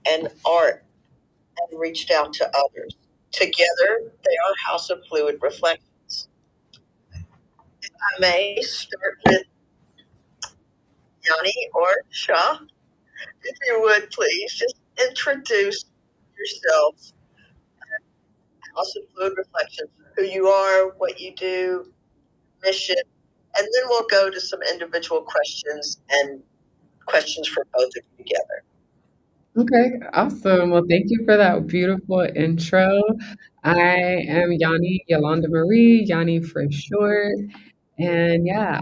and art and reached out to others. Together, they are House of Fluid Reflections. If I may start with Yanni or Shah, if you would please just introduce yourselves, House of Fluid Reflections, who you are, what you do, mission, and then we'll go to some individual questions and questions for both of you together. Okay, awesome. Well, thank you for that beautiful intro. I am Yanni Yolanda Marie, Yanni for short. And yeah,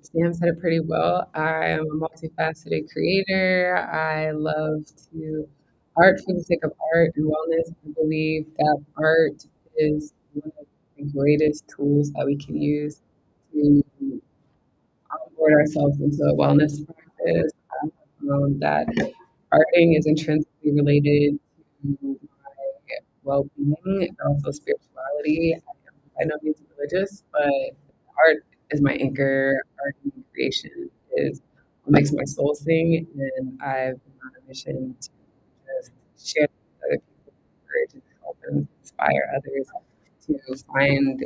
Sam said it pretty well. I am a multifaceted creator. I love to art for the sake of art and wellness. I believe that art is one of the greatest tools that we can use to onboard ourselves into a wellness practice. I have found that arting is intrinsically related to my well-being and also spirituality. I am by no means religious, but art is my anchor. Art and creation is what makes my soul sing, and I've been on a mission to just share with other people courage and help and inspire others to find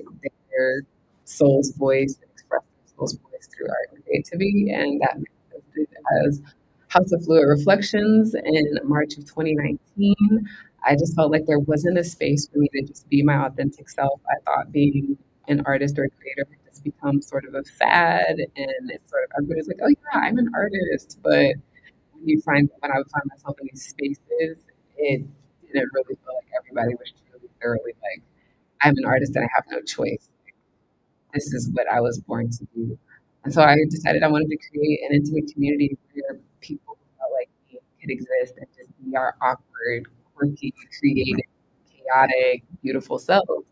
their soul's voice and express their soul's voice through art and creativity, and that manifested as House of Fluid Reflections in March of 2019. I just felt like there wasn't a space for me to just be my authentic self. I thought being an artist or a creator had just become sort of a fad, and it's sort of everybody's like, "Oh yeah, I'm an artist," but when I would find myself in these spaces, it didn't really feel like everybody was truly thoroughly like, "I'm an artist and I have no choice. This is what I was born to do." And so I decided I wanted to create an intimate community where people who felt like me could exist and just be our awkward, quirky, creative, chaotic, beautiful selves.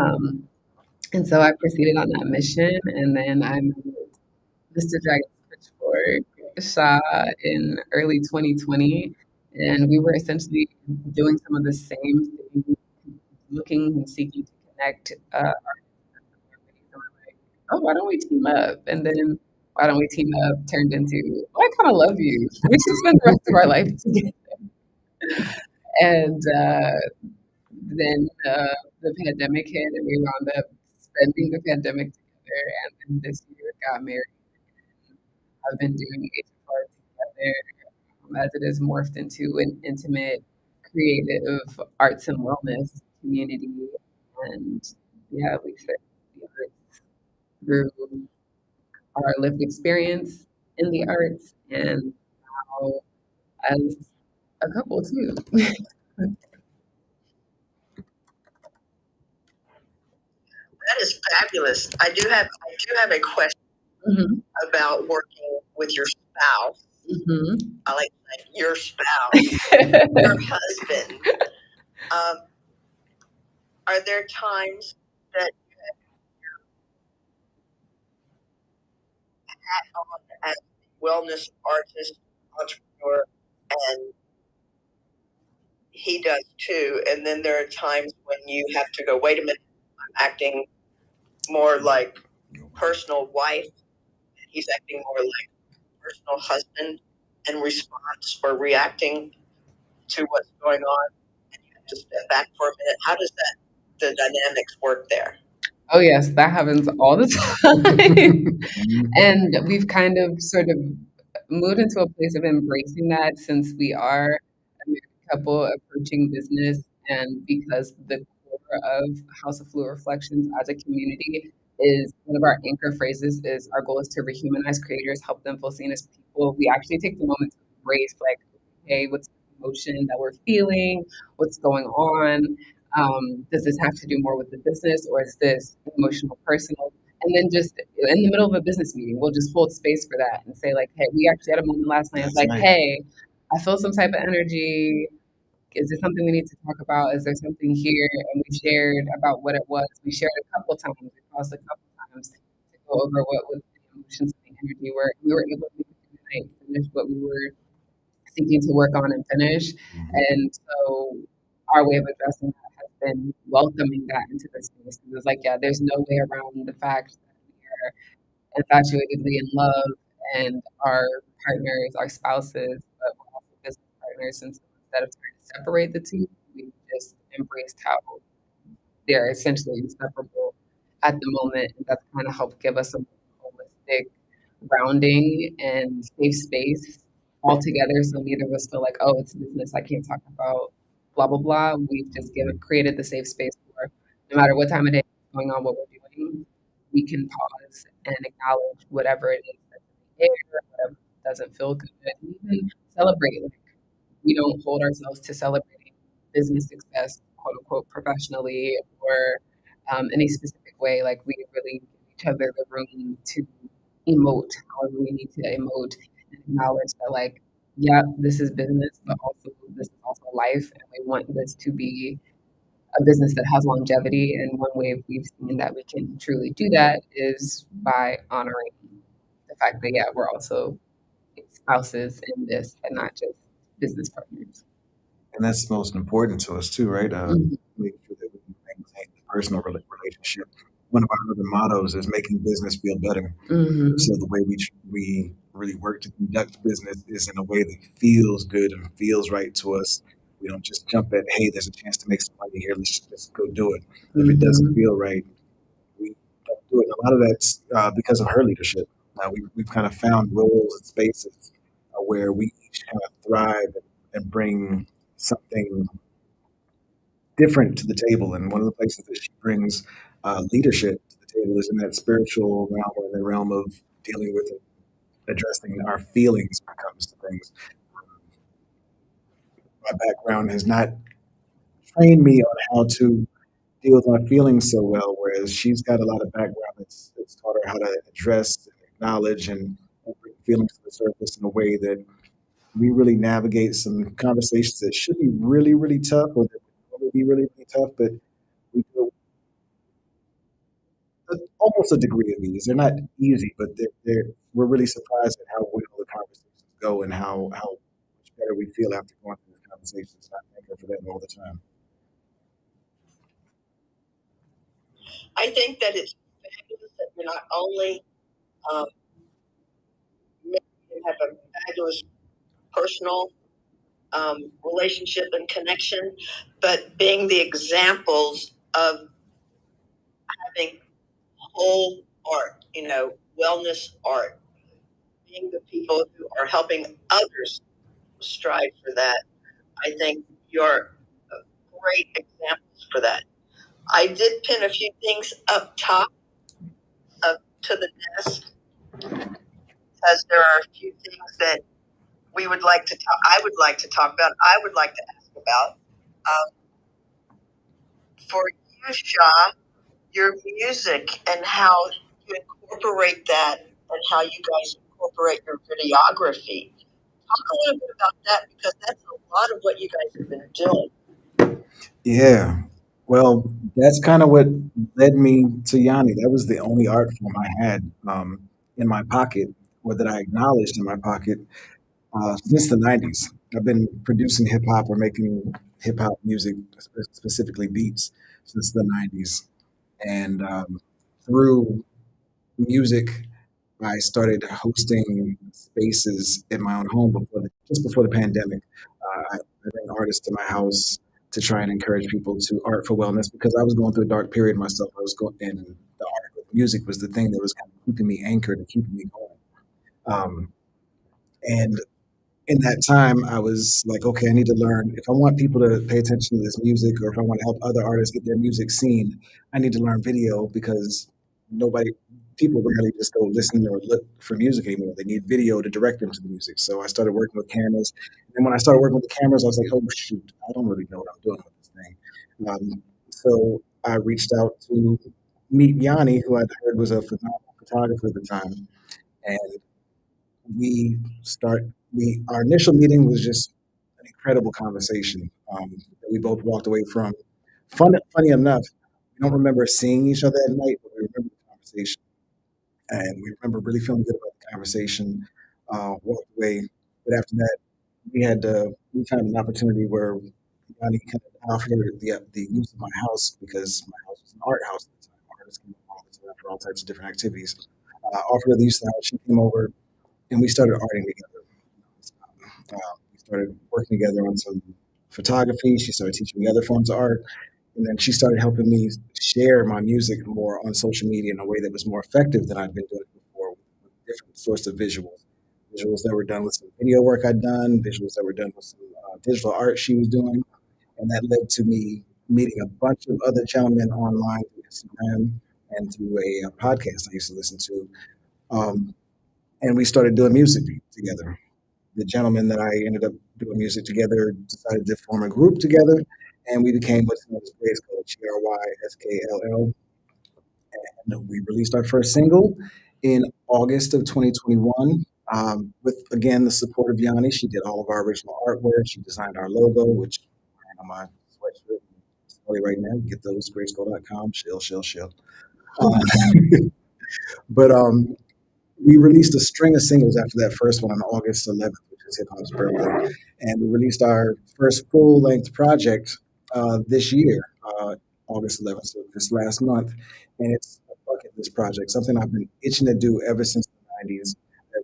Um, and so I proceeded on that mission, and then I met Mr. Dragon's Pitchfork Shah in early 2020, and we were essentially doing some of the same things, looking and seeking to connect oh, why don't we team up? And then why don't we team up turned into, oh, I kind of love you. We should spend the rest of our life together. And then the pandemic hit, and we wound up spending the pandemic together. And then this year got married. I've been doing HFR together as it has morphed into an intimate, creative arts and wellness community. And yeah, we said through our lived experience in the arts and now as a couple too. That is fabulous. I do have a question about working with your spouse. I like to say your spouse, your husband. Um, are there times that you have hat on as a wellness artist, entrepreneur, and he does too? And then there are times when you have to go, wait a minute, I'm acting more like personal wife. He's acting more like personal husband in response or reacting to what's going on, and you have to step back for a minute. How does the dynamics work there? Oh yes, that happens all the time. And we've kind of sort of moved into a place of embracing that since we are a married couple approaching business and because the core of House of Fluid Reflections as a community is one of our anchor phrases is our goal is to rehumanize creators, help them feel seen as people. We actually take the moment to embrace like, hey, what's the emotion that we're feeling? What's going on? Does this have to do more with the business or is this emotional, personal? And then just in the middle of a business meeting, we'll just hold space for that and say like, hey, we actually had a moment last night. It's like, hey, I feel some type of energy. Is there something we need to talk about? Is there something here? And we shared about what it was. We shared a couple times. We paused a couple times to go over what was the emotions and the energy where we were able to make it through the night, finish what we were seeking to work on and finish. And so our way of addressing that has been welcoming that into the space. Because it's like, yeah, there's no way around the fact that we are infatuatedly in love and our partners, our spouses, but we're also business partners. And so instead of trying to separate the two, we just embraced how they're essentially inseparable at the moment. And that's kind of helped give us a holistic grounding and safe space altogether. So neither of us feel like, oh, it's business. I can't talk about blah, blah, blah. We've just created the safe space for no matter what time of day is going on, what we're doing, we can pause and acknowledge whatever it is that's in the air, whatever doesn't feel good, and even celebrate. Like, we don't hold ourselves to celebrating business success, quote unquote, professionally or in a specific way. Like, we really give each other the room to emote however we need to emote and acknowledge that, like, yeah, this is business, but also this is also life. And we want this to be a business that has longevity. And one way we've seen that we can truly do that is by honoring the fact that, yeah, we're also spouses in this and not just business partners. And that's most important to us too, right? Mhm. Making sure that we maintain the personal relationship. One of our other mottos is making business feel better. Mhm. So the way we really work to conduct business is in a way that feels good and feels right to us. We don't just jump at, hey, there's a chance to make some money here. Let's just go do it. If it doesn't Mhm. feel right, we don't do it. And a lot of that's because of her leadership. We've kind of found roles and spaces where we each kind of thrive and bring something different to the table. And one of the places that she brings leadership to the table is in that spiritual realm or in the realm of dealing with and addressing our feelings when it comes to things. My background has not trained me on how to deal with my feelings so well, whereas she's got a lot of background that's taught her how to address and acknowledge and bring feelings to the surface in a way that we really navigate some conversations that should be really, really tough or that would normally be really, really tough, but we do almost a degree of ease. They're not easy, but we're really surprised at how well the conversations go and how much better we feel after going through the conversations. And I thank her for that all the time. I think that it's fabulous that you're not only um, have a fabulous personal relationship and connection, but being the examples of having whole art, wellness art, being the people who are helping others strive for that. I think you're great examples for that. I did pin a few things up top to the desk because there are a few things that we would like to talk. I would like to talk about. I would like to ask about. For you, Shah, your music and how you incorporate that and how you guys incorporate your videography. Talk a little bit about that because that's a lot of what you guys have been doing. Yeah. Well, that's kind of what led me to Yanni. That was the only art form I had in my pocket, or that I acknowledged in my pocket since the '90s. I've been producing hip hop or making hip hop music, specifically beats, since the '90s. And through music, I started hosting spaces in my own home just before the pandemic. I bring artists to my house to try and encourage people to art for wellness because I was going through a dark period myself. And the art with music was the thing that was kind of keeping me anchored and keeping me going. And in that time, I was like, okay, I need to learn. If I want people to pay attention to this music, or if I want to help other artists get their music seen, I need to learn video because nobody, people rarely just go listen or look for music anymore. They need video to direct them to the music. So I started working with cameras. And when I started working with the cameras, I was like, oh, shoot, I don't really know what I'm doing with this thing. So I reached out to meet Yanni, who I'd heard was a phenomenal photographer at the time. And we start we our initial meeting was just an incredible conversation that we both walked away from. Funny enough, we don't remember seeing each other at night, but we remember the conversation, and we remember really feeling good about the conversation. Walked away, but after that, we had an opportunity where Yanni kind of offered the use of my house because my house was an art house at the time. Artists came over all the time for all types of different activities. Offered her the use of the house. She came over and we started arting together. We started working together on some photography. She started teaching me other forms of art. And then she started helping me share my music more on social media in a way that was more effective than I'd been doing before, with different sorts of visuals. Visuals that were done with some video work I'd done, visuals that were done with some digital art she was doing. And that led to me meeting a bunch of other gentlemen online through Instagram and through a podcast I used to listen to. Um, and we started doing music together. The gentleman that I ended up doing music together decided to form a group together, and we became what's known as GRYSKLL, GRYSKLL. And we released our first single in August of 2021. With again the support of Yanni, she did all of our original artwork. She designed our logo, which I'm on my sweatshirt. Sorry, right now, get those grayskill.com. Shill. Uh, but we released a string of singles after that first one on August 11th, which is hip hop's birthday, and we released our first full length project this year, August 11th, so this last month, and it's a bucket list project, something I've been itching to do ever since the '90s,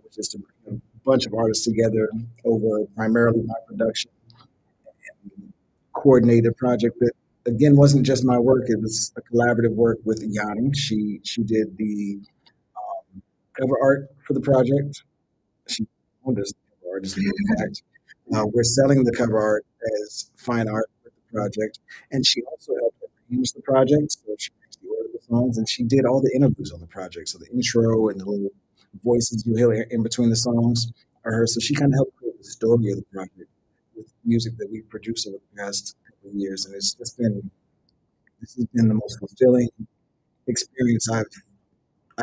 which is to bring a bunch of artists together over primarily my production and coordinate a project that. Again, wasn't just my work; it was a collaborative work with Yanni. She did the cover art for the project. She owned us the cover art, just to be exact. We're selling the cover art as fine art with the project, and she also helped arrange the project. So she arranged the order of the songs, and she did all the interviews on the project. So the intro and the little voices you hear in between the songs are her. So she kind of helped create the story of the project with music that we've produced over the past couple of years, and it's just been this has been the most fulfilling experience I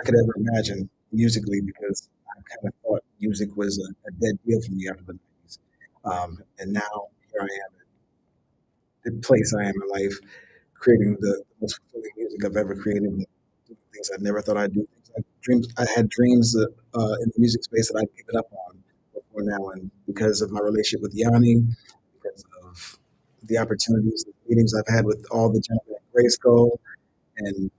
could ever imagine musically because I kind of thought music was a dead deal for me after the '90s. And now here I am at the place I am in life, creating the most fulfilling music I've ever created, and doing things I never thought I'd do. I had dreams in the music space that I'd given up on before now, and because of my relationship with Yanni, because of the opportunities, the meetings I've had with all the gentlemen at Grayskull, and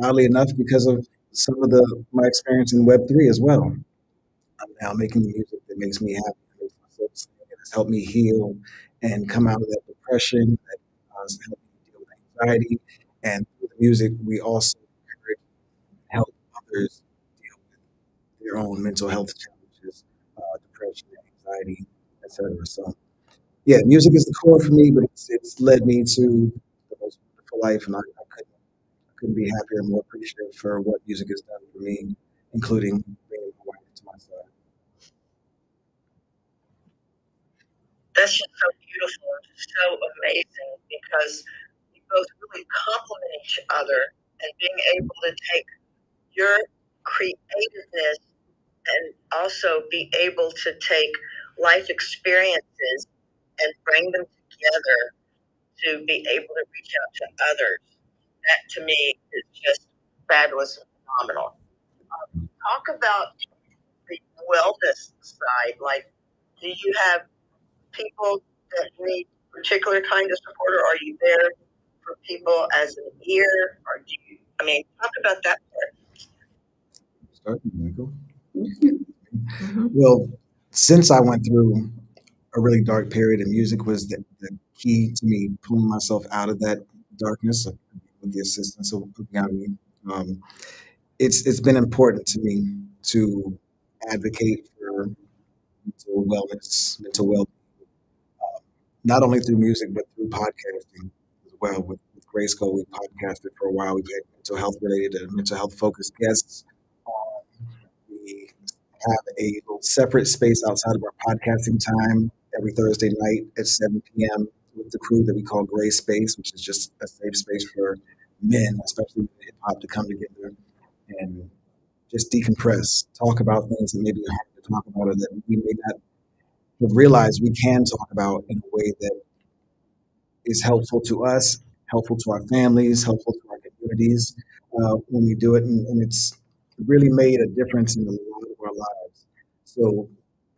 oddly enough, because of some of the my experience in Web3 as well. I'm now making the music that makes me happy, that makes my soul sing, and has helped me heal and come out of that depression, that has helped me deal with anxiety. And through the music, we also encourage and help others deal with their own mental health challenges, depression, anxiety, etc. So, yeah, music is the core for me, but it's led me to the most wonderful life, and I couldn't be happier and more appreciative for what music has done for me, including bringing my wife to my side. That's just so beautiful and just so amazing because you both really complement each other and being able to take your creativeness and also be able to take life experiences and bring them together to be able to reach out to others. That to me is just fabulous and phenomenal. Talk about the wellness side. Like, do you have people that need particular kind of support, or are you there for people as an ear? Or do you? I mean, talk about that part. Start, Michael. Mhm. Well, since I went through a really dark period, and music was the key to me pulling myself out of that darkness with the assistance of Yanni. Um, it's been important to me to advocate for mental wellness, mental well, not only through music but through podcasting as well. With Grayskull, we podcasted for a while. We've had mental health related and mental health focused guests on. We have a little separate space outside of our podcasting time every Thursday night at 7 p.m. with the crew that we call Gray Space, which is just a safe space for men, especially hip hop, to come together and just decompress, talk about things that may be hard to talk about or that we may not have realized we can talk about in a way that is helpful to us, helpful to our families, helpful to our communities when we do it. And it's really made a difference in a lot of our lives. So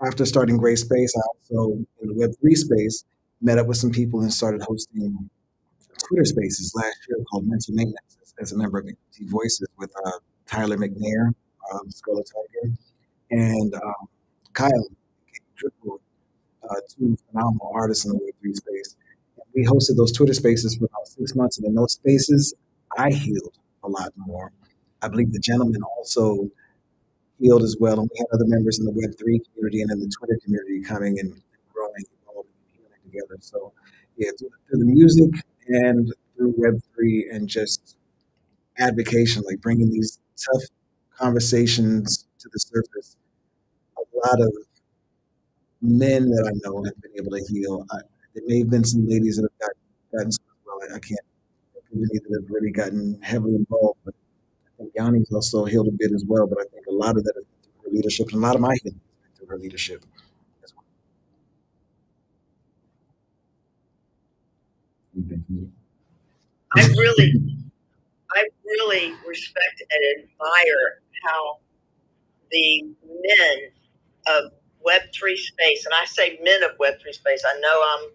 after starting Gray Space, I also, in the Web3 space, met up with some people and started hosting Twitter spaces last year called Mental Maintenance as a member of MT Voices with Tyler McNair, Scarlet Tiger, and Kyle, two phenomenal artists in the Web3 space. We hosted those Twitter spaces for about 6 months, and in those spaces, I healed a lot more. I believe the gentleman also healed as well, and we had other members in the Web3 community and in the Twitter community coming and growing, evolving, and healing together. So, yeah, through the music and through Web3 and just advocation, like bringing these tough conversations to the surface, a lot of men that I know have been able to heal. There may have been some ladies that have gotten some as well. I can't think of any that have really gotten heavily involved, but I think Yanni's also healed a bit as well. But I think a lot of that has been through her leadership, and a lot of my healing has been through her leadership as well. Thank you. I really, I really respect and admire how the men of Web3 space, and I say men of Web3 space, I know I'm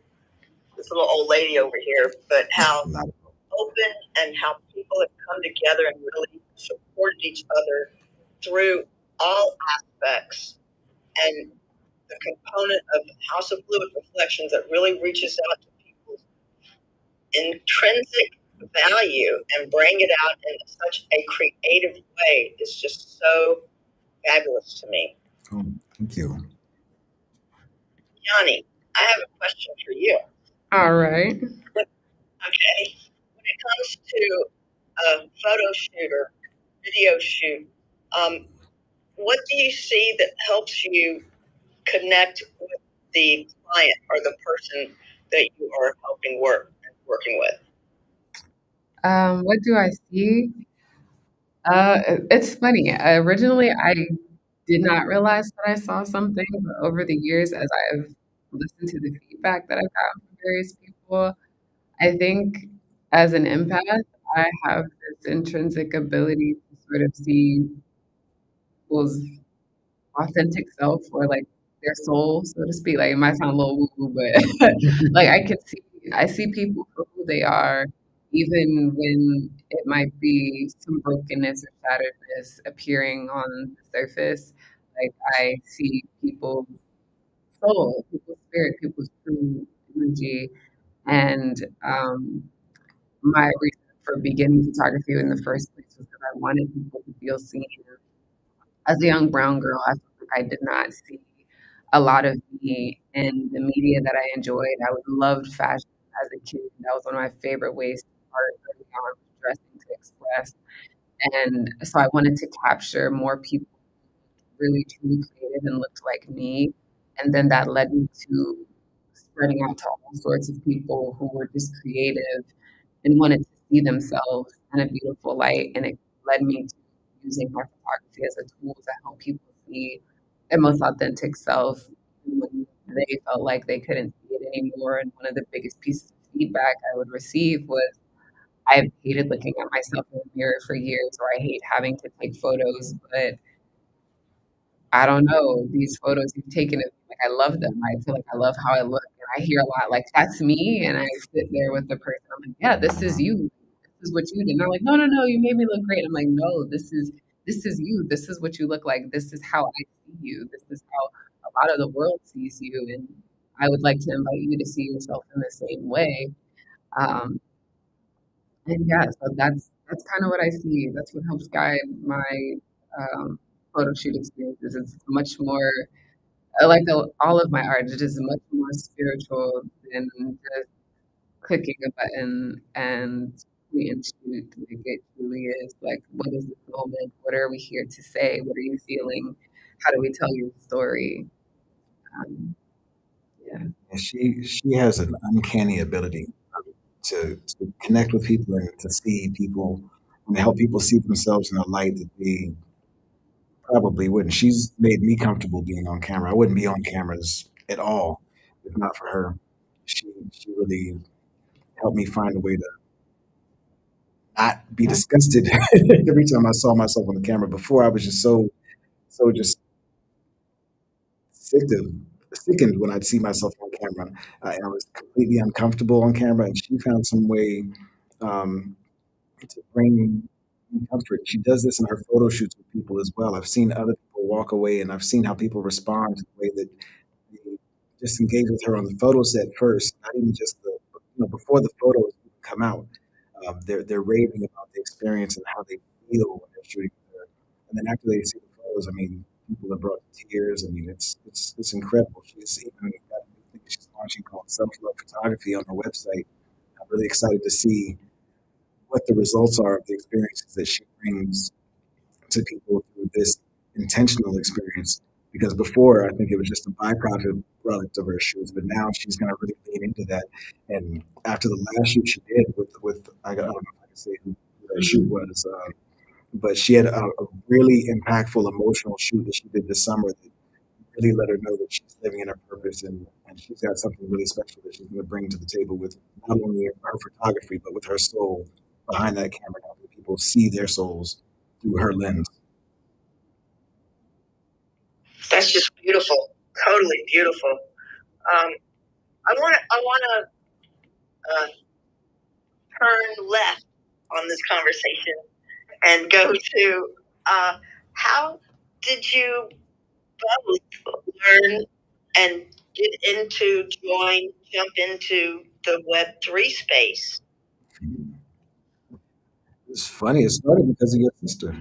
this little old lady over here, but how open and how people have come together and really supported each other through all aspects. And the component of House of Fluid Reflections that really reaches out to people's intrinsic value and bring it out in such a creative way is just so fabulous to me. Oh, thank you. Yanni, I have a question for you. All right. Okay. When it comes to a photo shoot or video shoot, what do you see that helps you connect with the client or the person that you are working with? What do I see? It's funny. Originally, I did not realize that I saw something, but over the years, as I've listened to the feedback that I've gotten from various people, I think as an empath, I have this intrinsic ability to sort of see people's authentic self or like their soul, so to speak. Like it might sound a little woo-woo, but like I see people for who they are, even when it might be some brokenness or shatteredness appearing on the surface. Like I see people's soul, people's spirit, people's true energy. And my reason for beginning photography in the first place was because I wanted people to feel seen. As a young brown girl, I felt like I did not see a lot of me in the media that I enjoyed. I would loved fashion as a kid. That was one of my favorite ways to art early on, dressing to express. And so I wanted to capture more people really truly creative and looked like me. And then that led me to spreading out to all sorts of people who were just creative and wanted to see themselves in a beautiful light. And it led me to using my photography as a tool to help people see their most authentic self when they felt like they couldn't see it anymore. And one of the biggest pieces of feedback I would receive was I've hated looking at myself in the mirror for years, or I hate having to take photos, but I don't know, these photos you've taken of me, like, I love them. I feel like I love how I look, and I hear a lot like, "That's me," and I sit there with the person, I'm like, "Yeah, this is you. This is what you did." And they're like, "No, no, no, you made me look great." I'm like, "No, this is you. This is what you look like. This is how I see you. This is how a lot of the world sees you, and I would like to invite you to see yourself in the same way." Um, and yeah, so that's kind of what I see. That's what helps guide my photo shoot experiences. It's much more like all of my art. It is much more spiritual than just clicking a button and we and shoot. Like it truly is like, what is this moment? What are we here to say? What are you feeling? How do we tell your story? Um, yeah. And she has an uncanny ability to connect with people and to see people and help people see themselves in a light that they probably wouldn't. She's made me comfortable being on camera. I wouldn't be on cameras at all if not for her. She really helped me find a way to not be disgusted every time I saw myself on the camera. Before I was just so just sick of sickened when I'd see myself on camera. I was completely uncomfortable on camera, and she found some way um, to bring me comfort. She does this in her photo shoots with people as well. I've seen other people walk away, and I've seen how people respond to the way that they just engage with her on the photo set first, not even just before the photos come out. They're raving about the experience and how they feel when they're shooting with her. And then after they see the photos, I mean, people are brought to tears. I mean, it's incredible. She's even got a new thing she's launching called Self Love Photography on her website. I'm really excited to see what the results are of the experiences that she brings to people through this intentional experience. Because before, I think it was just a byproduct product of her shoots, but now she's going to really lean into that. And after the last shoot she did with I don't know if I can say who that shoot was, but she had a really impactful emotional shoot that she did this summer that really let her know that she's living in her purpose, and she's got something really special that she's going to bring to the table with not only her photography, but with her soul behind that camera, helping people see their souls through her lens. That's just beautiful. Totally beautiful. I want to turn left on this conversation and go to how did you both learn and jump into the Web3 space? It's funny. It started because of your sister.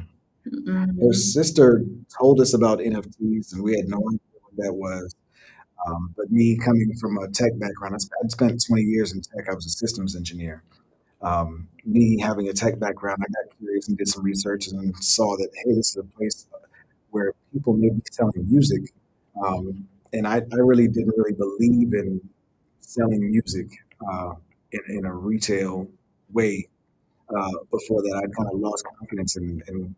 Her sister told us about NFTs, and we had no idea what that was. But me coming from a tech background, I'd spent 20 years in tech. I was a systems engineer. Me having a tech background, I got curious and did some research and saw that, hey, this is a place where people may be selling music. And I really didn't really believe in selling music in a retail way. Before that, I'd kind of lost confidence in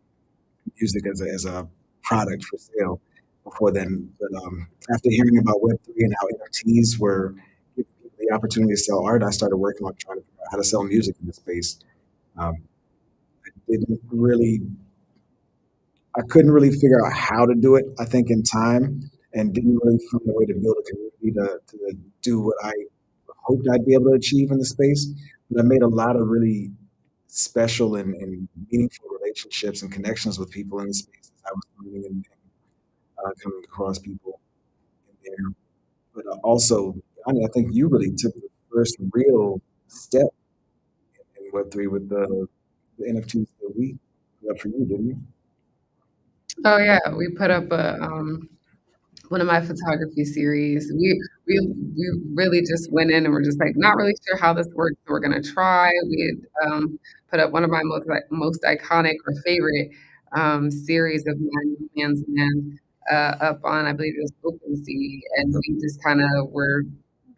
music as a product for sale before then. But after hearing about Web3 and how NFTs were giving people the opportunity to sell art, I started working on trying to figure out how to sell music in this space. Um, I didn't really, I couldn't really figure out how to do it, I think, in time, and didn't really find a way to build a community to do what I hoped I'd be able to achieve in the space. But I made a lot of really special and meaningful relationships and connections with people in the space as I was learning and coming across people in there. But also, I think you really took the first real step in Web3 with the NFTs that we put up for you, didn't you? Oh yeah, we put up a one of my photography series. We really just went in and we're just like not really sure how this works. So we're gonna try. We had put up one of my most iconic or favorite series of Man's Man up on I believe it was OpenSea, and we just kind of were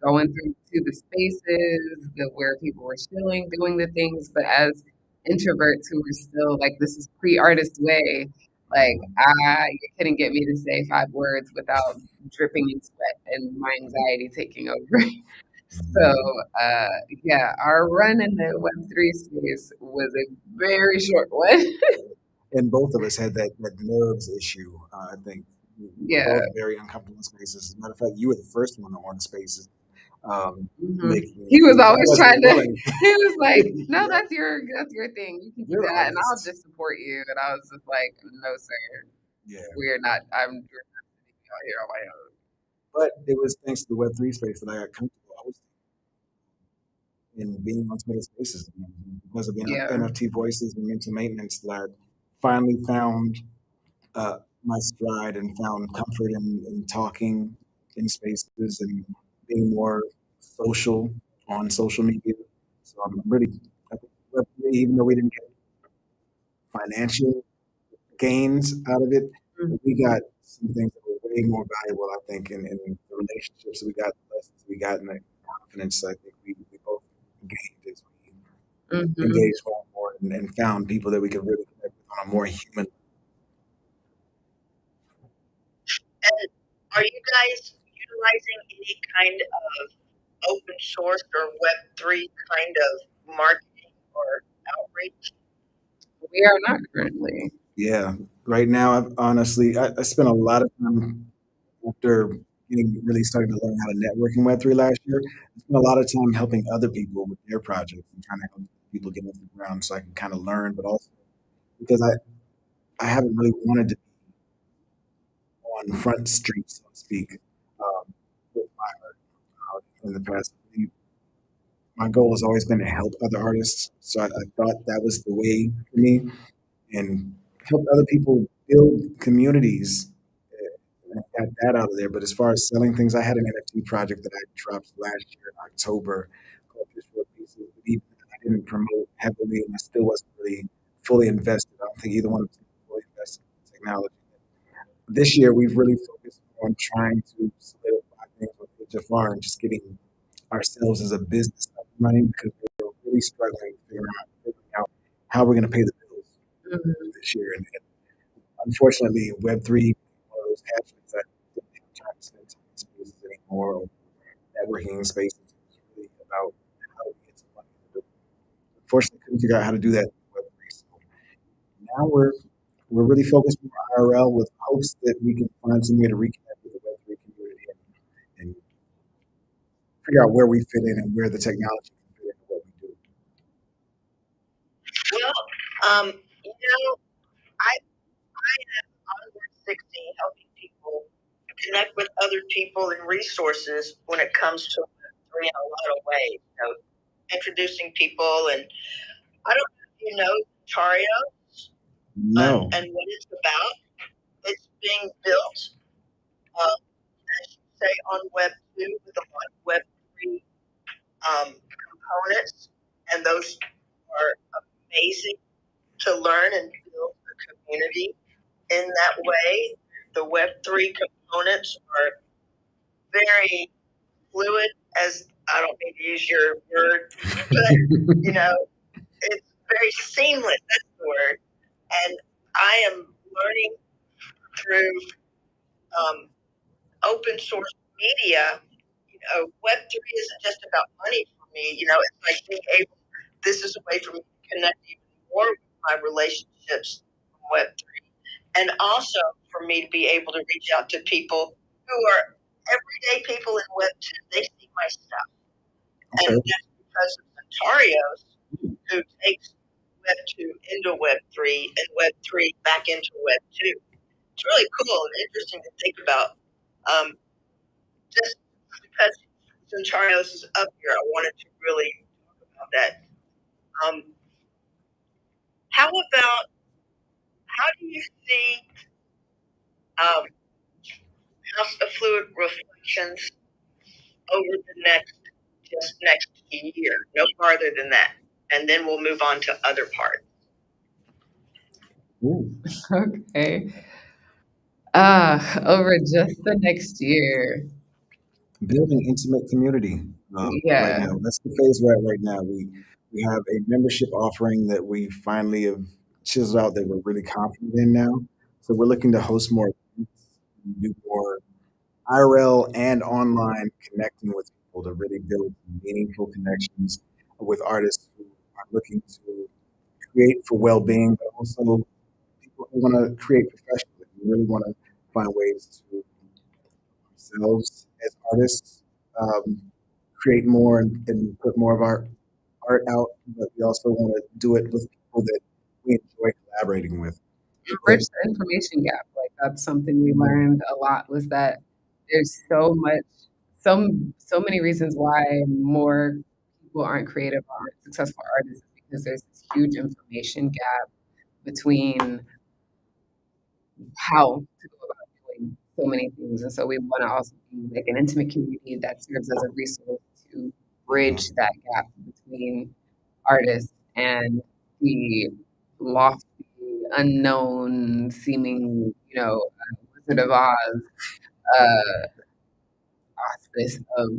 going through to the spaces where people were chilling, doing the things, but as introverts who were still like this is pre-artist way. Like you couldn't get me to say 5 words without dripping in sweat and my anxiety taking over. So yeah, our run in the Web3 space was a very short one. And both of us had that nerves issue. I think we were Yeah. both very uncomfortable in spaces. As a matter of fact, you were the first one on spaces. He was always trying to. willing. He was like, "No, Yeah, that's your thing. You can do you're an that, and I'll artist. just support you." And I was just like, "No, sir, Yeah, we're not. We're not sitting out here on my own." but it was thanks to the Web3 space that I got comfortable. I was in being on Twitter Spaces because of Yeah. NFT voices and mental maintenance that I finally found my stride and found comfort in talking in spaces and being more social on social media. So I'm really, I think Web3, even though we didn't get financial gains out of it, we got some things that were way more valuable, I think, in the relationships that we got, the lessons we got, and the confidence I think we both gained as we engaged more and more and found people that we could really connect with on a more human. And are you guys utilizing any kind of open source or Web3 kind of marketing or outreach? We are not currently. Yeah, right now, honestly, I spent a lot of time after really starting to learn how to network in Web3 last year. I spent a lot of time helping other people with their projects and trying to help people get off the ground so I can kind of learn, but also because I haven't really wanted to be on Front Street, so to speak, with my in the past. My goal has always been to help other artists, so I thought that was the way for me, and help other people build communities. And I got that out of there. But as far as selling things, I had an NFT project that I dropped last year in October called Fish for Pieces. But even then, I didn't promote heavily, and I still wasn't really fully invested. I don't think either one of us fully invested in technology. This year, we've really focused on trying to solidify things with HFR and just getting ourselves as a business up and running because we're really struggling figuring out how we're going to pay the bills Mhm. this year. And unfortunately, Web3, one of those hatchlets, I didn't have time to spend time in spaces anymore or networking in spaces. It's really about how to get some money in the door. Unfortunately, couldn't figure out how to do that in Web3. So now we're really focused on IRL with hopes that we can find some way to reconnect with the Web3 community and figure out where we fit in and where the technology can fit into what we do. Well, I am OnBoard60 helping people connect with other people and resources when it comes to Web3 in a lot of ways. Introducing people, and I don't know if you know Tario No. and what it's about. It's being built, as you say, on Web2 with a lot of Web3 components, and those are amazing to learn and build a community in that way. The Web3 components are very fluid, as I don't mean to use your word, but it's very seamless. That's the word. And I am learning through open source media. Web3 isn't just about money for me. It's like being able. This is a way for me to connect even more with my relationships from Web3, and also for me to be able to reach out to people who are everyday people in Web2. They see my stuff, and that's because of Centarios, who takes Web2 into Web3 and Web3 back into Web2. It's really cool and interesting to think about. Just because Centarios is up here, I wanted to really talk about that. How do you see House of Fluid Reflections over the next year? No farther than that, and then we'll move on to other parts. Okay. Over just the next year. Building intimate community right now. That's the phase we're at right now. We have a membership offering that we finally have chiseled out that we're really confident in now. So we're looking to host more events, do more IRL and online connecting with people to really build meaningful connections with artists who are looking to create for well-being, but also people who want to create professionally. We really want to find ways to ourselves as artists, um, create more and put more of our art out, but we also want to do it with people that we enjoy collaborating with. Bridge the information gap. Like that's something we learned a lot was that there's so many reasons why more people aren't creative or aren't successful artists because there's this huge information gap between how to go about doing so many things. And so we want to also be like an intimate community that serves as a resource to bridge that gap between artists and the lofty, unknown, seeming, Wizard of Oz uh, auspice of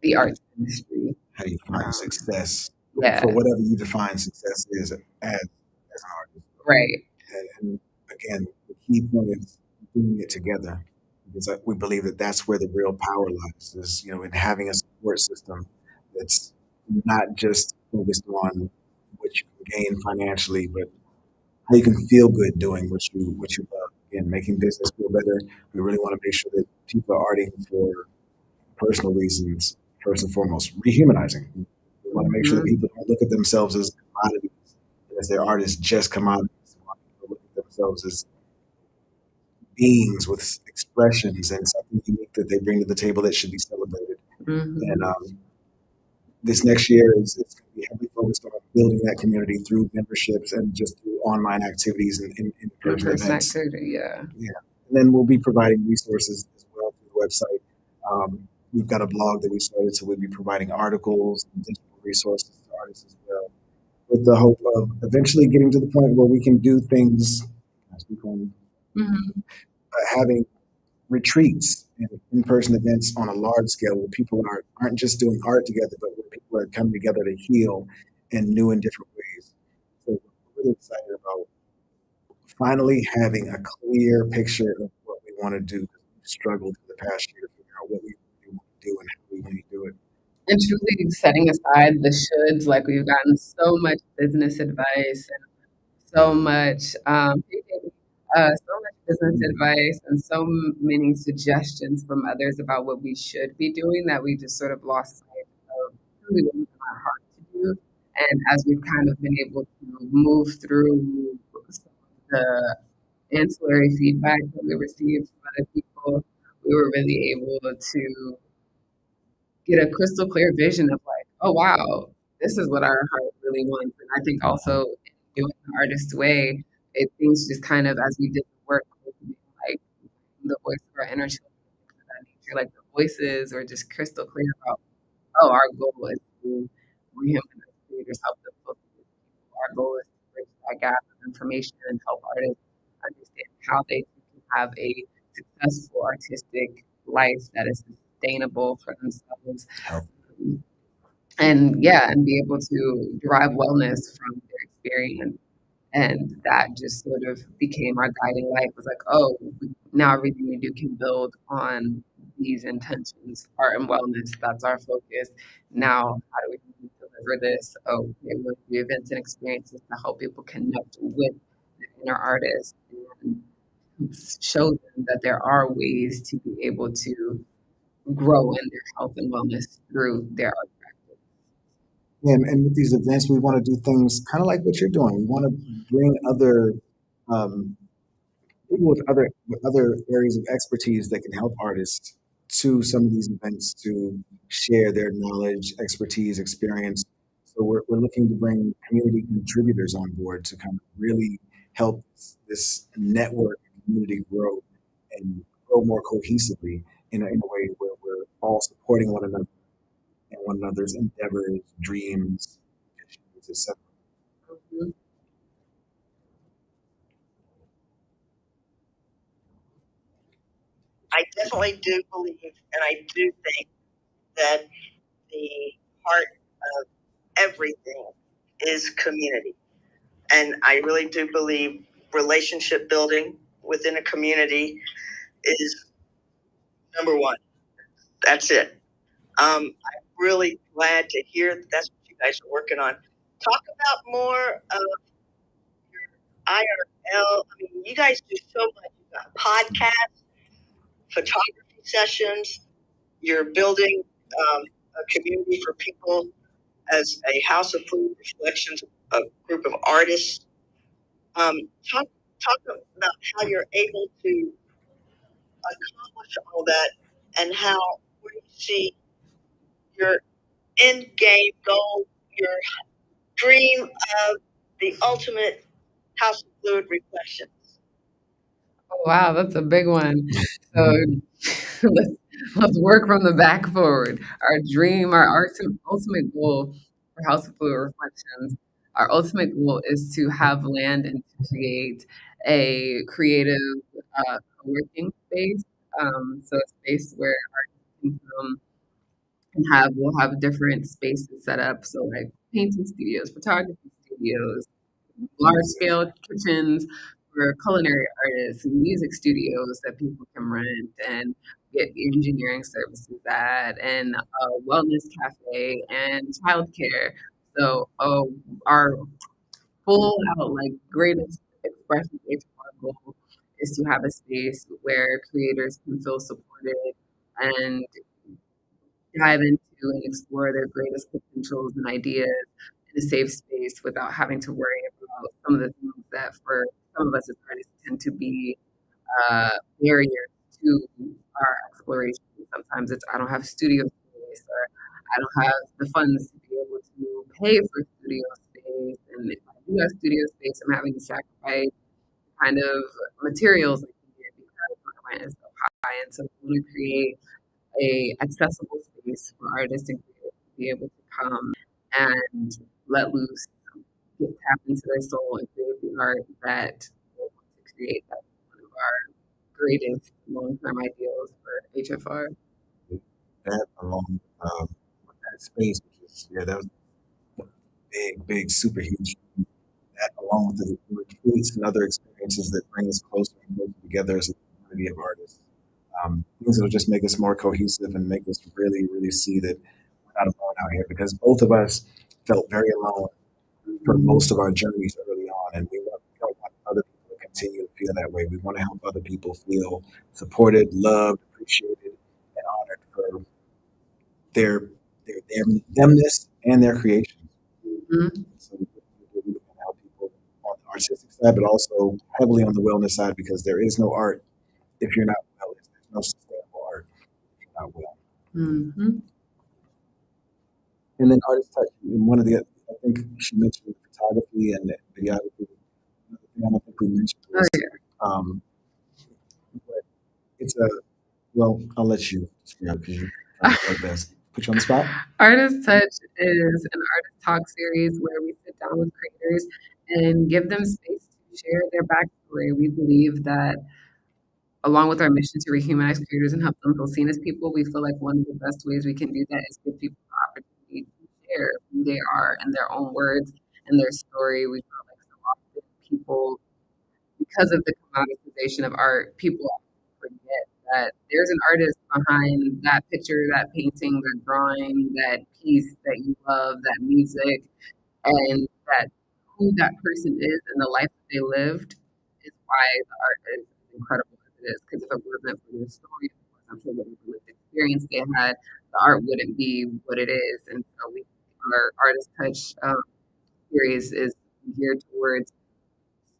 the arts industry. How do you find success Yeah, for whatever you define success is as an artist? right. And again, the key point is doing it together because we believe that that's where the real power lies. Is in having a support system that's not just focused on what you can gain financially, but how you can feel good doing what you love. Again, making business feel better. We really want to make sure that people are arting for personal reasons first and foremost. Rehumanizing. We want to make sure that people don't look at themselves as commodities, as their artists just commodities. We want people to look at themselves as beings with expressions and something unique that they bring to the table that should be celebrated. And Mm-hmm. this next year is it's going to be heavily focused on building that community through memberships and just through online activities and in-person In-person events. activity, yeah. Yeah. And then we'll be providing resources as well through the website. We've got a blog that we started, so we'll be providing articles and digital resources to artists as well, with the hope of eventually getting to the point where we can do things, I speak on Mm-hmm. having retreats and in-person events on a large scale where people aren't just doing art together, but where people are coming together to heal in new and different ways. So we're really excited about finally having a clear picture of what we want to do. We've struggled for the past year to figure out what we really want to do and how we want to do it. And truly setting aside the shoulds, like we've gotten so much business advice and so much, so much business advice and so many suggestions from others about what we should be doing that we just sort of lost sight of truly what we in our heart to do. And as we've kind of been able to move through some of the ancillary feedback that we received from other people, we were really able to get a crystal clear vision of like, oh wow, this is what our heart really wants. And I think also in doing the artist way, things just kind of as we did the work, like the voice of our inner children, things of that nature, like the voices or just crystal clear about, oh, our goal is to rehumanize creators, help them feel people. Our goal is to bridge that gap of information and help artists understand how they can have a successful artistic life that is sustainable for themselves. And yeah, and be able to derive wellness from their experience. And that just sort of became our guiding light. Was like, oh, now everything we do can build on these intentions, art and wellness. That's our focus. Now, how do we deliver this? Oh, it would be events and experiences to help people connect with the inner artist and show them that there are ways to be able to grow in their health and wellness through their art practice. And with these events, we want to do things kind of like what you're doing. We want to bring other um, people with other areas of expertise that can help artists to some of these events to share their knowledge, expertise, experience. So we're looking to bring community contributors on board to kind of really help this network community grow and grow more cohesively in a way where we're all supporting one another and one another's endeavors, dreams, visions, etc. Mhm. I definitely do believe, and I do think that the heart of everything is community. And I really do believe relationship building within a community is number one. That's it. I'm really glad to hear that that's what you guys are working on. Talk about more of your IRL. I mean, you guys do so much. You've got podcasts, photography sessions. You're building a community for people as a house of fluid reflections, a group of artists. Um, talk talk about how you're able to accomplish all that, and how where you see your end game goal, your dream of the ultimate house of fluid reflections. Oh, wow, that's a big one. So let's, let's work from the back forward. Our dream, our ultimate goal for House of Fluid Reflections, our ultimate goal is to have land and to create a creative co-working space. So a space where artists can come and we'll have different spaces set up. So like painting studios, photography studios, large scale kitchens for culinary artists, music studios that people can rent and get engineering services at, and a wellness cafe and childcare. So, our full out, like, greatest expression of HFR goal is to have a space where creators can feel supported and dive into and explore their greatest potentials and ideas in a safe space without having to worry about some of the things that for some of us as artists tend to be barriers to our exploration. Sometimes it's I don't have studio space, space, or I don't have the funds to be able to pay for studio space. And if I do have studio space, I'm having to sacrifice kind of materials I can get because my rent is so high. And so we want to create a accessible space for artists and creators to be able to come and let loose, get tap into their soul and create the art that they want to create. That's one of our greatest long-term ideals for HFR. That along with that space, which is yeah, that was big, super huge. That along with the retreats and other experiences that bring us closer and closer together as a community of artists. Things that will just make us more cohesive and make us really see that we're not alone out here because both of us felt very alone for most of our journeys early on, and we don't want other people to continue to feel that way. We want to help other people feel supported, loved, appreciated, and honored for their their themness and their creations. Mm-hmm. So we can help people on the artistic side, but also heavily on the wellness side because there is no art if you're not well. There's no sustainable art if you're not well. Mm-hmm. And then artist touch. And one of the I think she mentioned photography and videography. Another thing I don't think we mentioned Oh, was yeah. but it's a well. I'll let you describe because you like best. Put you on the spot. Artist Touch is an artist talk series where we sit down with creators and give them space to share their backstory. We believe that along with our mission to rehumanize creators and help them feel seen as people, we feel like one of the best ways we can do that is give people the opportunity to share who they are in their own words and their story. We feel like so often people, because of the commoditization of art, people forget that there's an artist behind that picture, that painting, that drawing, that piece that you love, that music, and that who that person is and the life that they lived is why the art is as incredible as it is. Because if it wasn't for their story, if it wasn't for whatever lived experience they had, the art wouldn't be what it is. And so our Artist Touch series is geared towards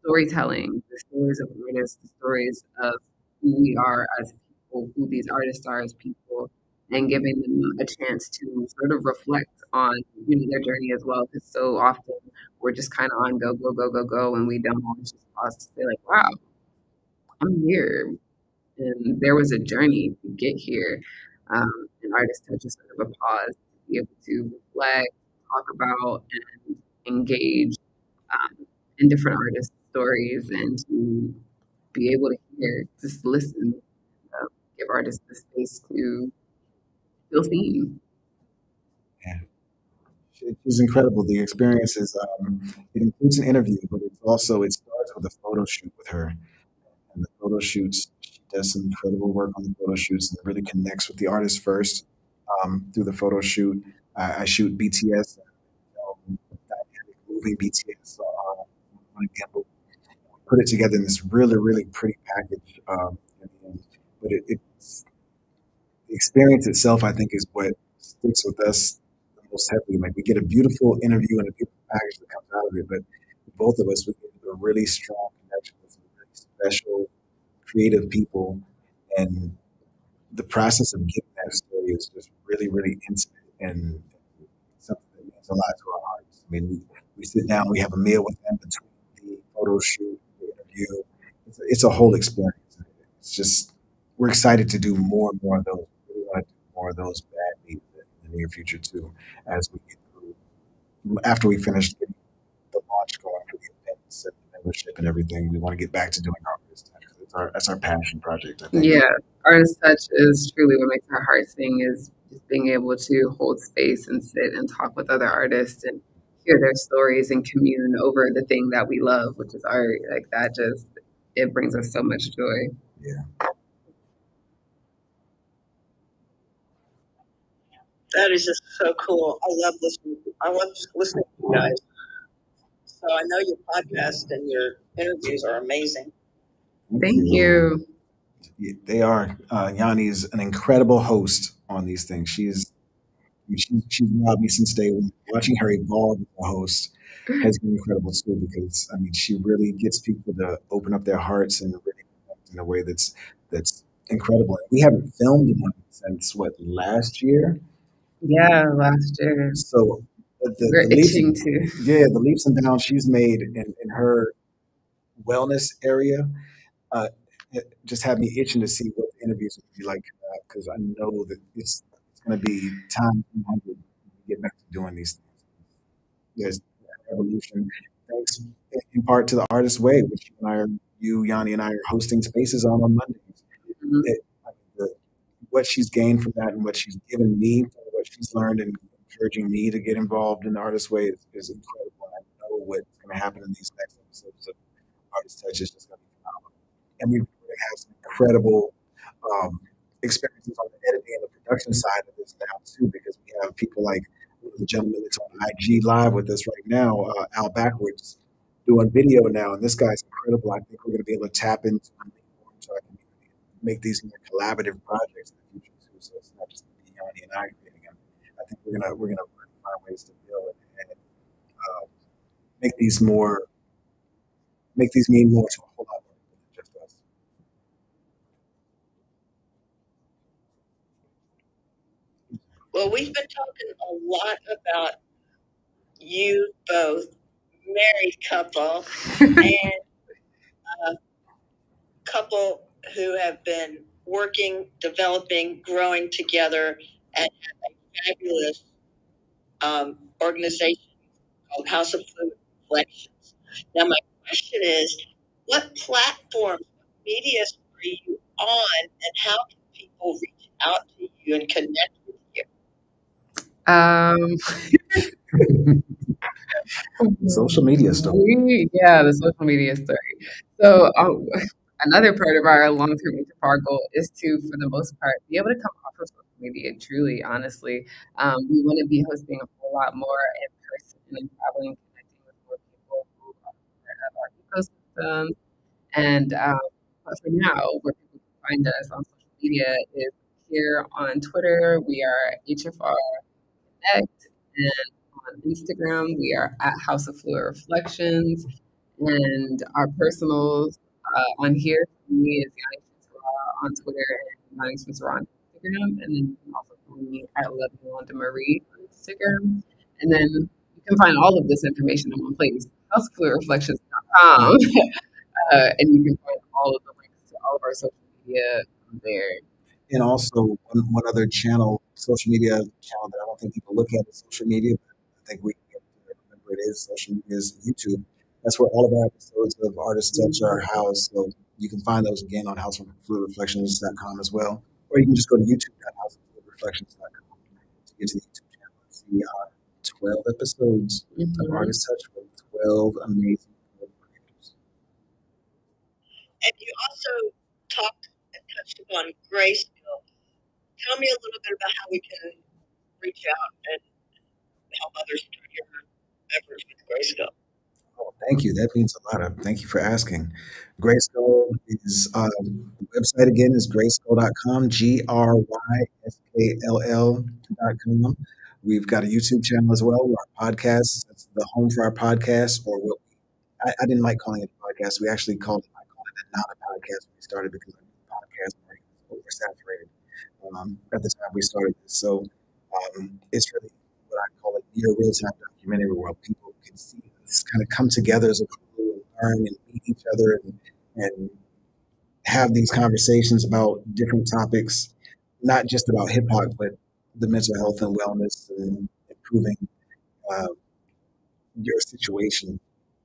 storytelling, the stories of artists, the stories of who we are as people, who these artists are as people, and giving them a chance to sort of reflect on their journey as well. Because so often we're just kind of on go, and we don't always just pause to say like, "Wow, I'm here," and there was a journey to get here. And Artist Touch is sort of a pause to be able to reflect, talk about, and engage in different artists' stories and to be able to hear, just listen, give artists the space to feel seen. Yeah. She's incredible. The experience is it includes an interview, but it starts with a photo shoot with her. And the photo shoots, she does some incredible work on the photo shoots and really connects with the artist first through the photo shoot. I shoot BTS, dynamic moving BTS on a gimbal. Put it together in this really pretty package. In the end. But it's the experience itself, I think, is what sticks with us the most heavily. Like we get a beautiful interview and a beautiful package that comes out of it, but both of us we get a really strong connection with some really special, creative people, and the process of getting that story is just really intimate and something that means a lot to our hearts. I mean, we sit down, we have a meal with them between the photo shoot, the interview. It's a whole experience. It's just we're excited to do more and more of those. We want to do more of those badly in the near future too, as we get through after we finish getting the launch going for the events and the membership and everything. We want to get back to doing our business. That's our passion project, I think. Yeah, Artist Touch is truly what makes our heart sing is just being able to hold space and sit and talk with other artists and hear their stories and commune over the thing that we love, which is art. Like that just it brings us so much joy. Yeah. That is just so cool. I love listening. I love just listening to you guys. So I know your podcast and your interviews are amazing. Thank you. Yeah, they are. Yanni is an incredible host on these things. She's allowed me since day one. Watching her evolve as a host has been incredible too because I mean she really gets people to open up their hearts and really connect in a way that's incredible. We haven't filmed one since what last year, Yeah, last year. So We're the leaps, itching to. yeah, the leaps and downs she's made in her wellness area, uh, it just had me itching to see what the interviews would be like because I know that it's going to be time 100 to get back to doing these things. There's evolution, thanks in part to the artist way, which you, Yanni, and I are hosting spaces on Mondays. Mhm. It, I mean, what she's gained from that and what she's given me, from what she's learned, and encouraging me to get involved in the artist way is incredible. And I know what's going to happen in these next episodes of Artist Touch is just going to be phenomenal. And we really have some incredible um, experiences on the editing and the production side of this now too, because we have people like the gentleman that's on IG Live with us right now, Al Backwards, doing video now, and this guy's incredible. I think we're going to be able to tap into our community and make these more collaborative projects in the future too. So it's not just Yanni and I creating them. I think we're gonna find ways to build and make these more make these mean more to a whole lot more people than just us. Well, we've been talking a lot about you both, married couple, and a couple who have been working, developing, growing together, and have a fabulous organization called House of Fluid Reflections. Now, my question is, what platforms, what medias are you on, and how can people reach out to you and connect with you? Um, Social media story. yeah, the social media story. So, another part of our long-term HFR goal is to, for the most part, be able to come off of social media. Truly, honestly, we want to be hosting a whole lot more in person and traveling, connecting with more people who are part of our ecosystem. And but for now, where people can find us on social media is here on Twitter. We are HFR Connect, and on Instagram we are at House of Fluid Reflections, and our personals on here for me is Yanni Shantara on Twitter and Yanni Shantara on Instagram, and then you can also find me at Love Yolanda Marie on Instagram, and then you can find all of this information in one place, housefluidreflections.com, and you can find all of the links to all of our social media from there. And also one other channel, social media channel that I don't think people look at is social media, but I think we have to remember it is social media is YouTube. That's where all of our episodes of Artist Touch are housed. So you can find those again on housefluidreflections.com as well. Or you can just go to youtube.housefluidreflections.com to get to the YouTube channel and see our 12 episodes of Mhm. Artist Touch with 12 amazing creators. And you also talked and touched upon Grayscale. Tell me a little bit about how we can reach out and help others through your efforts with Grayscale. Oh, thank you. That means a lot. Thank you for asking. Grayskull is the website again is grayskull.com, GRYSKLL.com. We've got a YouTube channel as well. Our podcast, that's the home for our podcast, or what I didn't like calling it a podcast. We actually I called it a not a podcast when we started because the podcast market was oversaturated at the time we started this. So it's really what I call a near real time documentary where people can see us kind of come together as a crew and learn and meet each other and have these conversations about different topics, not just about hip hop, but the mental health and wellness and improving uh, your situation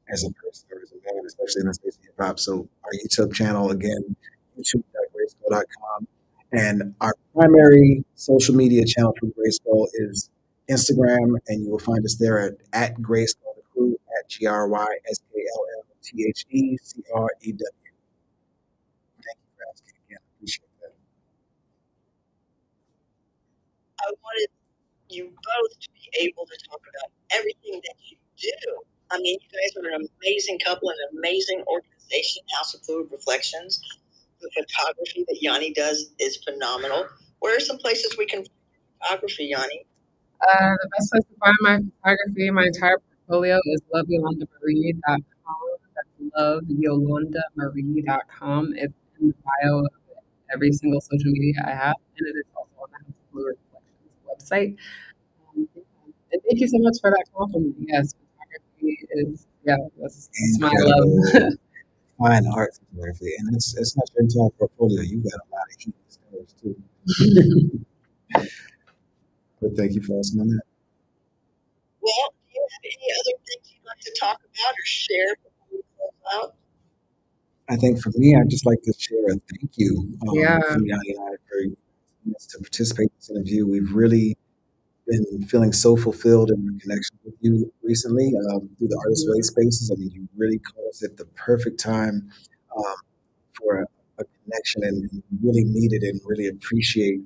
as a person or as a man, especially in the space of hip hop. So our YouTube channel again, youtube.grayskull.com. And our primary social media channel for Grayskull is Instagram, and you will find us there at Grayskull the Crew at GRYSKLLTHECREW. Thank you for asking again. I appreciate that. I wanted you both to be able to talk about everything that you do. I mean, you guys are an amazing couple, an amazing organization, House of Fluid Reflections. The photography that Yanni does is phenomenal. Where are some places we can find photography, Yanni? The best place to find my photography, my entire portfolio is loveyolandamarie.com. That's loveyolandamarie.com. It's in the bio of every single social media I have, and it is also on the House of Blue Reflections website. And thank you so much for that compliment. Yes, photography is, yeah, that's my Incredible love. fine art photography, and it's not your entire portfolio. You've got a lot of heat stories too. But thank you for asking on that. Well, do you have any other things you'd like to talk about or share before we close out? I think for me, I'd just like to share a thank you Yeah, from Yanni and I for us to participate in this interview. We've really been feeling so fulfilled in our connection with you recently through the Artist Way spaces. I mean, you really caught us at the perfect time um, for a connection, and really needed and really appreciate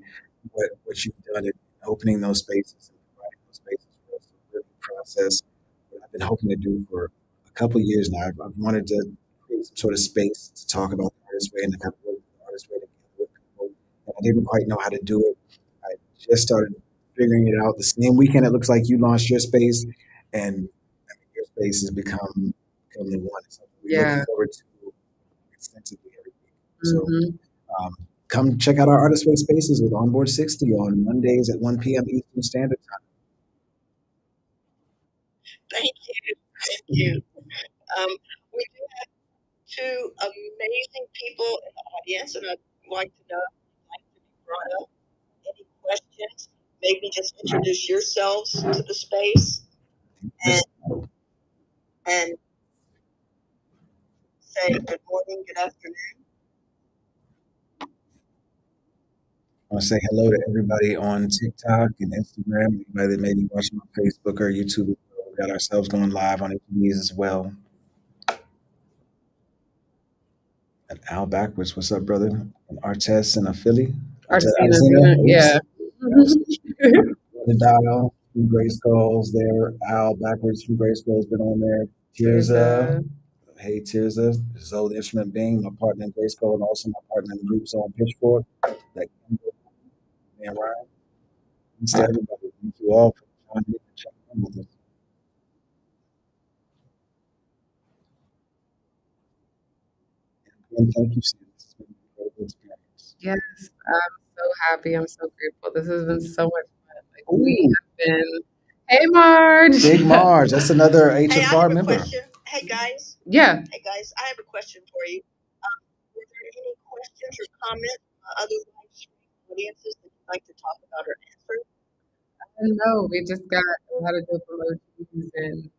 what you've done in opening those spaces and providing those spaces for us to really process what I've been hoping to do for a couple of years now. I've wanted to create some sort of space to talk about the Artist Way and to kind of work with the Artist Way together with people. And I didn't quite know how to do it. I just started figuring it out the same weekend. It looks like you launched your space, and I mean, your space has become the one. It's something we look yeah. forward to extensively every week. So Hmm. come check out our Artist Way spaces with OnBoard60 on Mondays at 1 p.m. Eastern Standard Thank you. Thank you. We do have two amazing people in the audience, and I'd like to know if you'd like to be brought up. Any questions? Maybe just introduce yourselves to the space and, time. and say good morning, good afternoon. I want to say hello to everybody on TikTok and Instagram, anybody that may be watching on Facebook or YouTube. We got ourselves going live on each of these as well. And Al Backwards, what's up, brother? And Artest and a Philly. Artisina, Artesina, yeah. oops. That was the dial from Grayskulls there. Al Backwards from Grayskull's been on there. There's Tirza, hey Tirza. Zoe the Instrument Being, my partner in Grayskull, and also my partner in the group on Pitchfork. Like, man, Ryan. Thanks to everybody. Thank you all for trying to check in with us. And thank you, Sam. This has been an incredible experience. Yes, I'm so happy. I'm so grateful. This has been so much fun. Like we Ooh, have been. Hey, Marge. Big Marge. That's another Hey, I HFR have a member. question. Hey guys. Yeah. Hey guys, I have a question for you. Were there any questions or comments other live stream audiences that you'd like to talk about or answer? No, we just got a lot of dope emojis and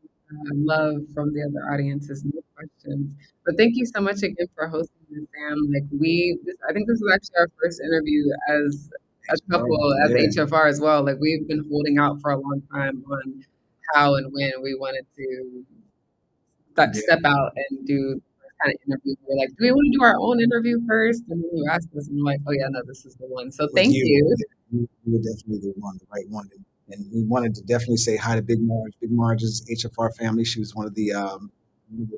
love from the other audiences. No questions. But thank you so much again for hosting this, Sam. Like I think this is actually our first interview as a couple HFR, as yeah. HFR as well. Like we've been holding out for a long time on how and when we wanted to Yeah. step out and do this kind of interview. We're like, do we want to do our own interview first? And then you asked us, and we're like, oh yeah, no, this is the one. So With thank you, you. yeah, you were definitely the one, the right one. And we wanted to definitely say hi to Big Marge. Big Marge is HFR family. She was one of the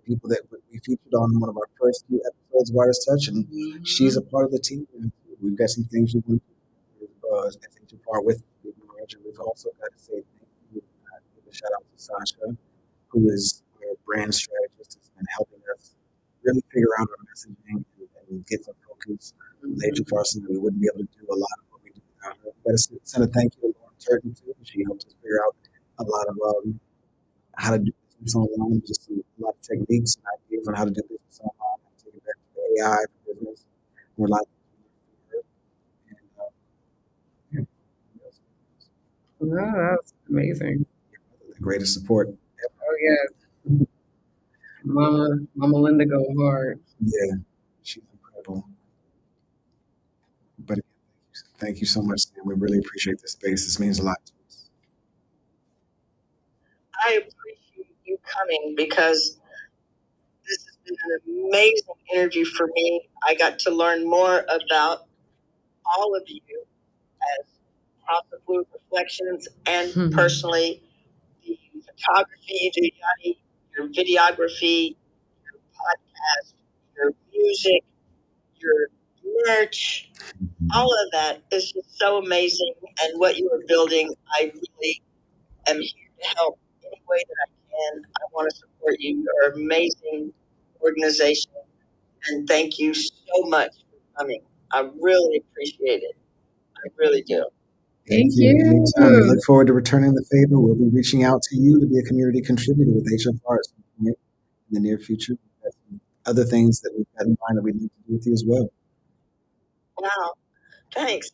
people that we featured on one of our first few episodes of Artist Touch, and she's a part of the team. And we've got some things we want to do as HFR with Big Marge, and we've also got to say thank you, give a shout out to Sasha, who is our brand strategist, has been helping us really figure out our messaging and get some focus on HFR, so that we wouldn't be able to do a lot of what we do without her. We got to send a thank you to Lauren Turton too. She helped us figure out a lot of how to do business online, just a lot of techniques and ideas on how to do business online, how to take advantage of AI for business. We're like, and yeah, Oh, that's amazing. the greatest support ever. Oh yeah, Mama Linda go hard. Yeah, she's incredible. But again, thank you so much, Sam. We really appreciate this space. This means a lot to us. I appreciate you coming because this has been an amazing interview for me. I got to learn more about all of you as House of Blue Reflections and personally the photography you do, Yanni, your videography, your podcast, your music, your merch, all of that is just so amazing. And what you are building, I really am here to help any way that I can. I want to support you. You're an amazing organization. And thank you so much for coming. I really appreciate it. I really do. Thank Anytime. We you. look forward to returning the favor. We'll be reaching out to you to be a community contributor with HFR at some point in the near future. We've got some other things that we've got in mind that we'd like to do with you as well. Wow. Thanks.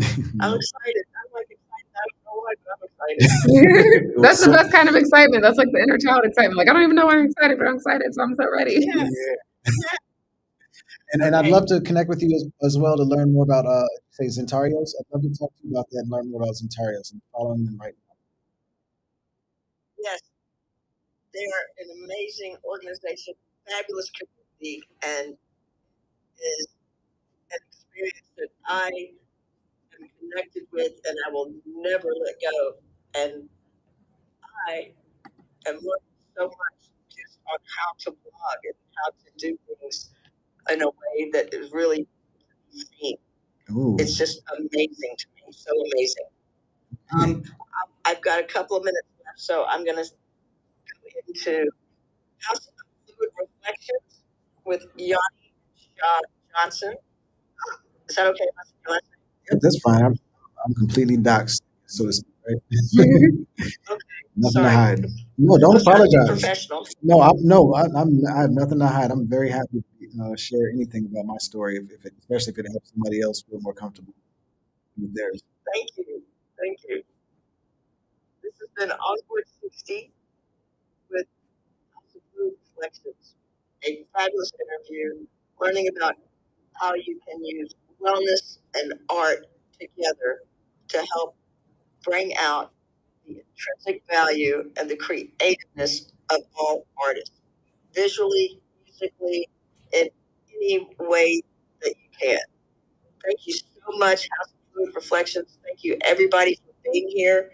I'm excited. I'm like excited. I don't know why, but I'm excited. That's the best kind of excitement. That's like the inner child excitement. Like, I don't even know why I'm excited, but I'm excited, so I'm so ready. Yeah. And I'd love to connect with you as well to learn more about, say, Zentarios. I'd love to talk to you about that and learn more about Zentarios and following them right now. Yes, they are an amazing organization, fabulous community, and is an experience that I am connected with and I will never let go. And I am learning so much just on how to blog and how to do things in a way that is really seen. Ooh. It's just amazing to me, so amazing. I've got a couple of minutes left, so I'm going to go into House of Fluid Reflections with Yanni Johnson. Is that okay? That's fine. I'm completely doxxed, so to speak, right? Okay. Nothing Sorry. to hide. No, don't I'm trying to be apologize. professional. No, I have nothing to hide. I'm very happy to share anything about my story, especially if it helps somebody else feel more comfortable with theirs. Thank you. Thank you. This has been OnBoard60 with House of Fluid Reflections, a fabulous interview learning about how you can use wellness and art together to help bring out the intrinsic value and the creativeness of all artists, visually, musically, in any way that you can. Thank you so much, House of Fluid Reflections. Thank you, everybody, for being here.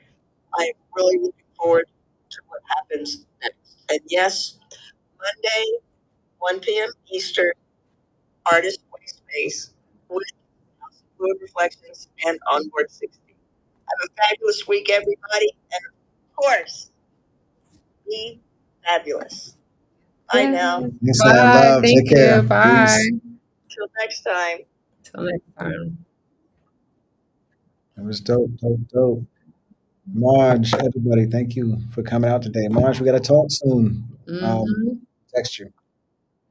I am really looking forward to what happens next. And yes, Monday, 1 p.m. Eastern, Artist Way Space with House of Fluid Reflections and OnBoard60. Have a fabulous week, everybody. And of course, be fabulous. Bye now. Thanks, Bye. love. Thank Take care. you. Bye. Peace. Till next time. Till next time. It was dope, dope, dope. Marge, everybody, thank you for coming out today. Marge, we got to talk soon. Text you.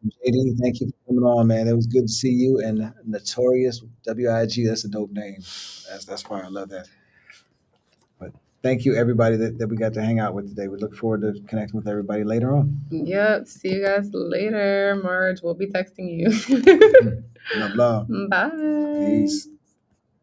JD, thank you for coming on, man. It was good to see you. And Notorious WIG, that's a dope name. That's fine. I love that. But thank you, everybody that we got to hang out with today. We look forward to connecting with everybody later on. Yep. See you guys later, Marge. We'll be texting you. Love, love. Bye. Peace.